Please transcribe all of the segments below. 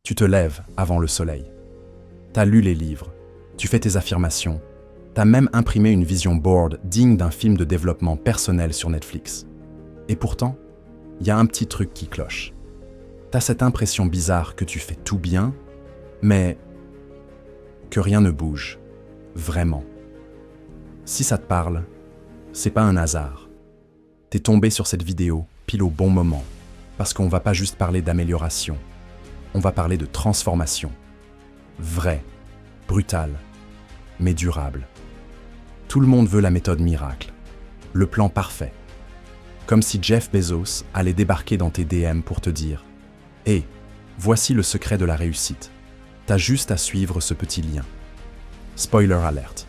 Tu te lèves avant le soleil. T'as lu les livres, tu fais tes affirmations, t'as même imprimé une vision board digne d'un film de développement personnel sur Netflix. Et pourtant, il y a un petit truc qui cloche. T'as cette impression bizarre que tu fais tout bien, mais que rien ne bouge, vraiment. Si ça te parle, c'est pas un hasard. T'es tombé sur cette vidéo pile au bon moment, parce qu'on va pas juste parler d'amélioration, on va parler de transformation. Vraie, brutale, mais durable. Tout le monde veut la méthode miracle, le plan parfait. Comme si Jeff Bezos allait débarquer dans tes DM pour te dire « Hé, voici le secret de la réussite. T'as juste à suivre ce petit lien. » Spoiler alert.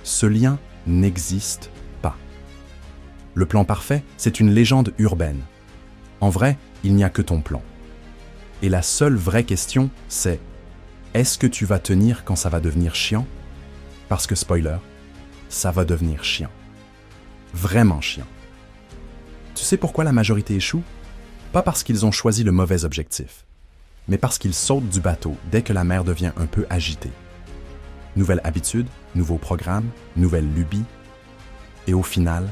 Ce lien n'existe pas. Le plan parfait, c'est une légende urbaine. En vrai, il n'y a que ton plan. Et la seule vraie question, c'est « Est-ce que tu vas tenir quand ça va devenir chiant ?» Parce que spoiler, ça va devenir chiant. Vraiment chiant. Tu sais pourquoi la majorité échoue? Pas parce qu'ils ont choisi le mauvais objectif, mais parce qu'ils sautent du bateau dès que la mer devient un peu agitée. Nouvelle habitude, nouveau programme, nouvelle lubie. Et au final,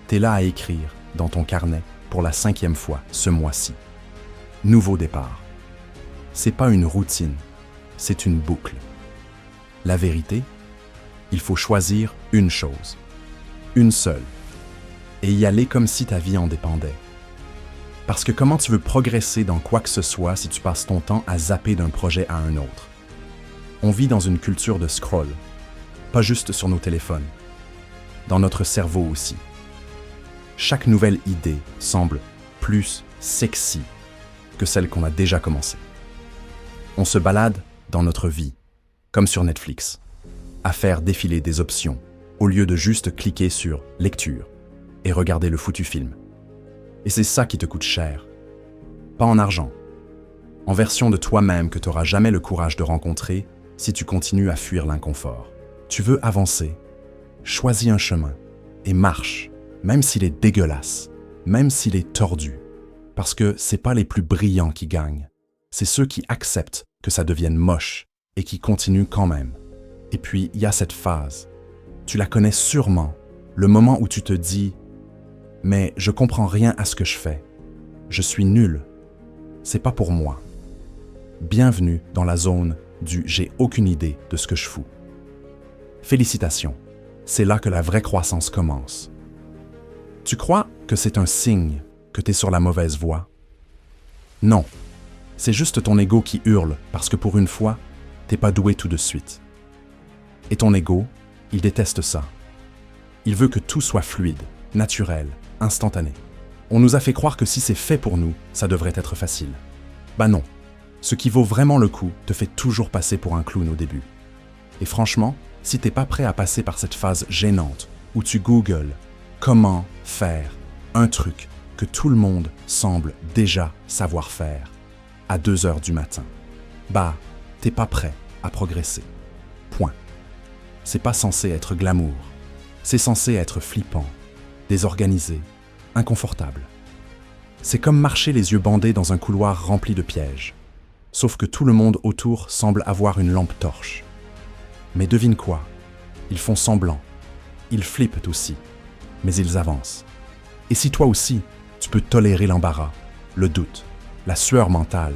t'es là à écrire dans ton carnet pour la 5e fois ce mois-ci. Nouveau départ. C'est pas une routine, c'est une boucle. La vérité, il faut choisir une chose, une seule, et y aller comme si ta vie en dépendait. Parce que comment tu veux progresser dans quoi que ce soit si tu passes ton temps à zapper d'un projet à un autre? On vit dans une culture de scroll, pas juste sur nos téléphones, dans notre cerveau aussi. Chaque nouvelle idée semble plus sexy que celle qu'on a déjà commencée. On se balade dans notre vie, comme sur Netflix, à faire défiler des options, au lieu de juste cliquer sur « lecture » et regarder le foutu film. Et c'est ça qui te coûte cher. Pas en argent, en version de toi-même que tu n'auras jamais le courage de rencontrer si tu continues à fuir l'inconfort. Tu veux avancer, choisis un chemin et marche, même s'il est dégueulasse, même s'il est tordu, parce que c'est pas les plus brillants qui gagnent, c'est ceux qui acceptent que ça devienne moche et qui continuent quand même. Et puis, il y a cette phase, tu la connais sûrement, le moment où tu te dis « Mais je comprends rien à ce que je fais, je suis nul, c'est pas pour moi. » Bienvenue dans la zone du « j'ai aucune idée de ce que je fous ». Félicitations, c'est là que la vraie croissance commence. Tu crois que c'est un signe que tu es sur la mauvaise voie? Non, c'est juste ton ego qui hurle parce que pour une fois, t'es pas doué tout de suite. Et ton ego, il déteste ça. Il veut que tout soit fluide, naturel, instantané. On nous a fait croire que si c'est fait pour nous, ça devrait être facile. Bah non, ce qui vaut vraiment le coup te fait toujours passer pour un clown au début. Et franchement, si t'es pas prêt à passer par cette phase gênante où tu googles comment faire un truc que tout le monde semble déjà savoir faire à 2 heures du matin, bah, t'es pas prêt à progresser. Point. C'est pas censé être glamour. C'est censé être flippant, désorganisé, inconfortable. C'est comme marcher les yeux bandés dans un couloir rempli de pièges. Sauf que tout le monde autour semble avoir une lampe torche. Mais devine quoi? Ils font semblant. Ils flippent aussi. Mais ils avancent. Et si toi aussi, tu peux tolérer l'embarras, le doute, la sueur mentale,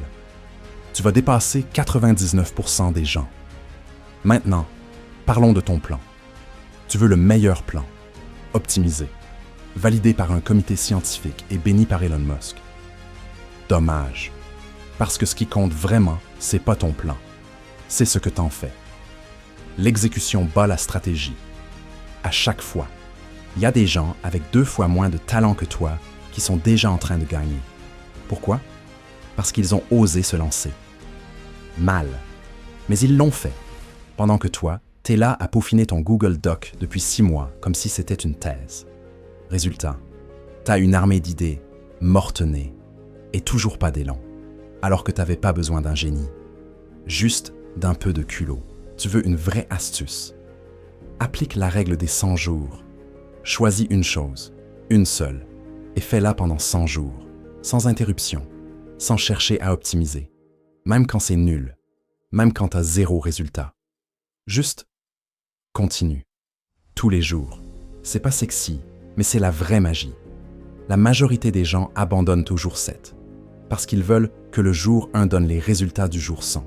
tu vas dépasser 99% des gens. Maintenant, parlons de ton plan. Tu veux le meilleur plan, optimisé, validé par un comité scientifique et béni par Elon Musk. Dommage, parce que ce qui compte vraiment, c'est pas ton plan, c'est ce que t'en fais. L'exécution bat la stratégie. À chaque fois, il y a des gens avec 2 fois moins de talent que toi qui sont déjà en train de gagner. Pourquoi? Parce qu'ils ont osé se lancer. Mal. Mais ils l'ont fait. Pendant que toi, t'es là à peaufiner ton Google Doc depuis 6 mois comme si c'était une thèse. Résultat, t'as une armée d'idées, mortenées, et toujours pas d'élan, alors que t'avais pas besoin d'un génie. Juste d'un peu de culot. Tu veux une vraie astuce. Applique la règle des 100 jours. Choisis une chose, une seule, et fais-la pendant 100 jours, sans interruption, sans chercher à optimiser. même quand c'est nul, même quand t'as zéro résultat. Juste continue. Tous les jours. C'est pas sexy, mais c'est la vraie magie. La majorité des gens abandonnent au jour 7, parce qu'ils veulent que le jour 1 donne les résultats du jour 100.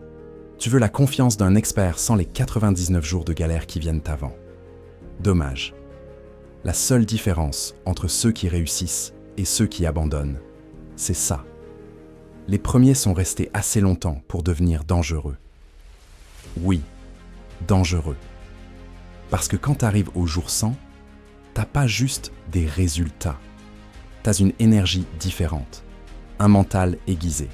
Tu veux la confiance d'un expert sans les 99 jours de galère qui viennent avant. Dommage. La seule différence entre ceux qui réussissent et ceux qui abandonnent, c'est ça. Les premiers sont restés assez longtemps pour devenir dangereux. Oui, dangereux. Parce que quand t'arrives au jour 100, t'as pas juste des résultats. T'as une énergie différente, un mental aiguisé.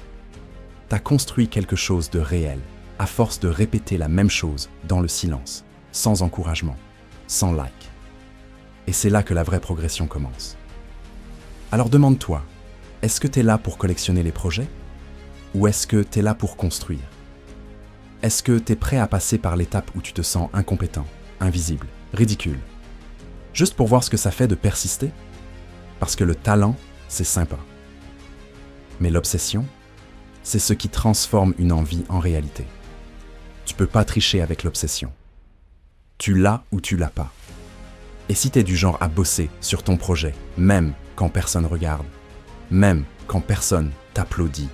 T'as construit quelque chose de réel, à force de répéter la même chose dans le silence, sans encouragement, sans like. Et c'est là que la vraie progression commence. Alors demande-toi, est-ce que t'es là pour collectionner les projets? Ou est-ce que t'es là pour construire? Est-ce que t'es prêt à passer par l'étape où tu te sens incompétent, invisible, ridicule? Juste pour voir ce que ça fait de persister? Parce que le talent, c'est sympa. Mais l'obsession, c'est ce qui transforme une envie en réalité. Tu peux pas tricher avec l'obsession. Tu l'as ou tu l'as pas. Et si t'es du genre à bosser sur ton projet, même quand personne regarde, même quand personne t'applaudit,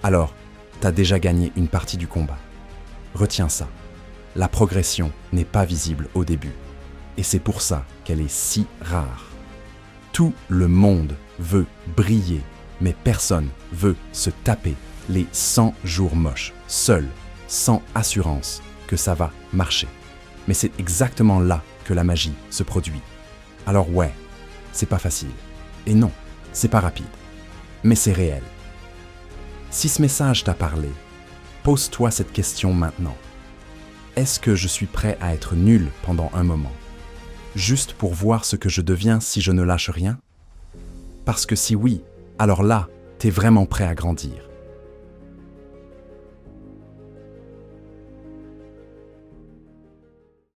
alors t'as déjà gagné une partie du combat. Retiens ça. La progression n'est pas visible au début. Et c'est pour ça qu'elle est si rare. Tout le monde veut briller, mais personne veut se taper les 100 jours moches, seul, sans assurance que ça va marcher. Mais c'est exactement là que la magie se produit. Alors ouais, c'est pas facile. Et non, c'est pas rapide. Mais c'est réel. Si ce message t'a parlé, pose-toi cette question maintenant. Est-ce que je suis prêt à être nul pendant un moment? Juste pour voir ce que je deviens si je ne lâche rien? Parce que si oui, alors là, t'es vraiment prêt à grandir.